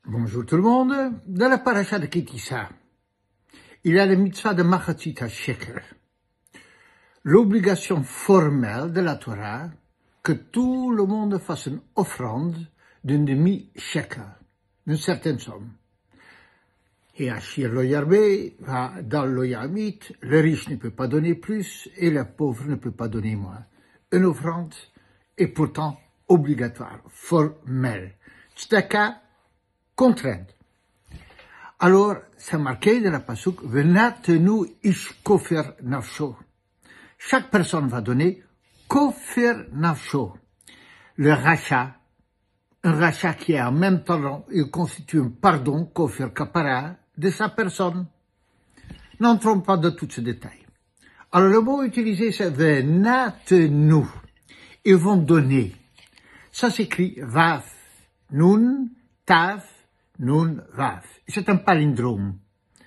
Bonjour tout le monde. Dans la paracha de Kitissa, il y a le mitzvah de Machatzit HaShekel, l'obligation formelle de la Torah que tout le monde fasse une offrande d'un demi-shekel, d'une certaine somme. Et Ashir lo yarbe, dans lo yamit, le riche ne peut pas donner plus et le pauvre ne peut pas donner moins. Une offrande est pourtant obligatoire, formelle. Tzedaka, contrainte. Alors, c'est marqué dans la pasuk, Venatenu ish kofer nafsho. Chaque personne va donner kofer nafsho. Le rachat, un rachat qui est en même temps, il constitue un pardon, kofer kapara, de sa personne. N'entrons pas dans tous ces détails. Alors, le mot utilisé, c'est venatenu. Ils vont donner. Ça s'écrit vav, nun, tav, nun, vav. C'est un palindrome,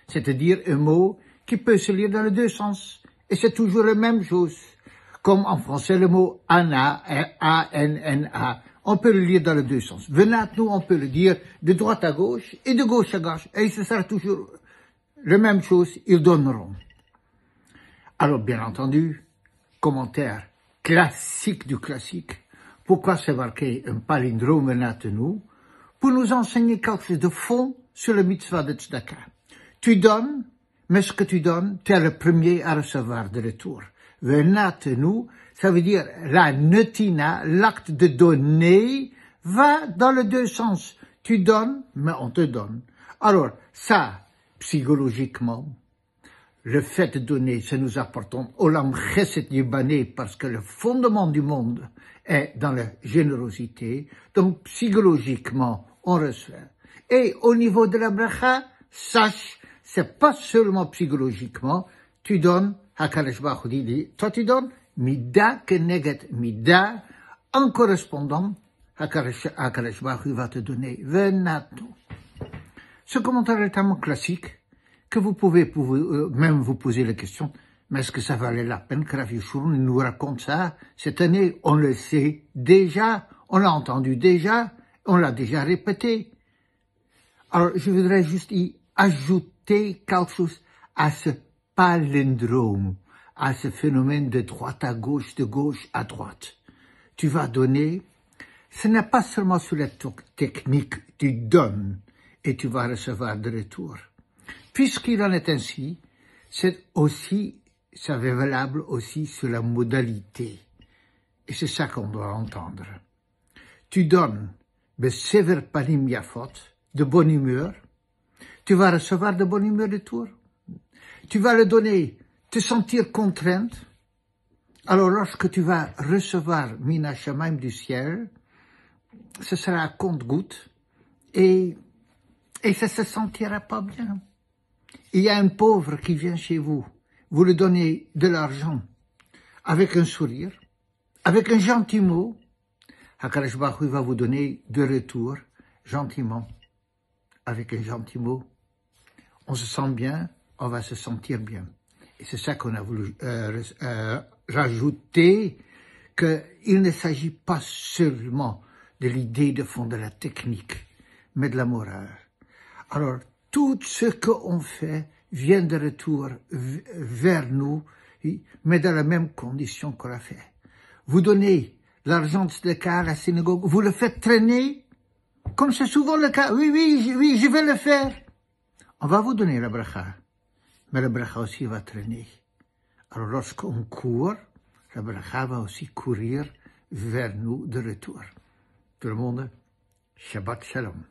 c'est-à-dire un mot qui peut se lire dans les deux sens. Et c'est toujours la même chose. Comme en français, le mot Anna, A-N-N-A, on peut le lire dans les deux sens. Venatnu, on peut le dire de droite à gauche et de gauche à gauche. Et ce sera toujours la même chose, ils donneront. Alors, bien entendu, commentaire classique du classique. Pourquoi c'est marqué un palindrome venatnu? Pour nous enseigner quelque chose de fond sur le mitzvah de tzedaka. Tu donnes, mais ce que tu donnes, tu es le premier à recevoir de retour. Venatenu, ça veut dire la netina, l'acte de donner, va dans les deux sens. Tu donnes, mais on te donne. Alors, ça, psychologiquement, le fait de donner, ça nous apportons Olam Chesed Yibaneh, parce que le fondement du monde est dans la générosité. Donc, psychologiquement, on reçoit. Et au niveau de la bracha, sache, c'est pas seulement psychologiquement, tu donnes, HaKadosh Baruch Hu dit, toi tu donnes, mida keneget mida, en correspondant, HaKadosh Baruch Hu va te donner, venatnu. Ce commentaire est tellement classique, que vous pouvez même vous poser la question, mais est-ce que ça valait la peine que Rav Yeshurun nous raconte ça? Cette année, on le sait déjà, on l'a entendu déjà, on l'a déjà répété. Alors, je voudrais juste y ajouter quelque chose à ce palindrome, à ce phénomène de droite à gauche, de gauche à droite. Tu vas donner, ce n'est pas seulement sur la technique, tu donnes et tu vas recevoir de retour. Puisqu'il en est ainsi, c'est aussi, ça est valable aussi sur la modalité. Et c'est ça qu'on doit entendre. Tu donnes, besever panim yafot, de bonne humeur, tu vas recevoir de bonne humeur de retour. Tu vas le donner, te sentir contrainte. Alors lorsque tu vas recevoir mina shamaim du ciel, ce sera à compte-goutte et ça se sentira pas bien. Il y a un pauvre qui vient chez vous, vous lui donnez de l'argent, avec un sourire, avec un gentil mot, HaKadosh Baruch Hu va vous donner de retour, gentiment, avec un gentil mot. On se sent bien, on va se sentir bien. Et c'est ça qu'on a voulu rajouter, qu'il ne s'agit pas seulement de l'idée de fond de la technique, mais de la morale. Alors, tout ce qu'on fait vient de retour vers nous, mais dans la même condition qu'on l'a fait. Vous donnez l'argent de tzedaka à la synagogue, vous le faites traîner, comme c'est souvent le cas. Oui, je vais le faire. On va vous donner la bracha, mais la bracha aussi va traîner. Alors lorsqu'on court, la bracha va aussi courir vers nous de retour. Tout le monde, Shabbat Shalom.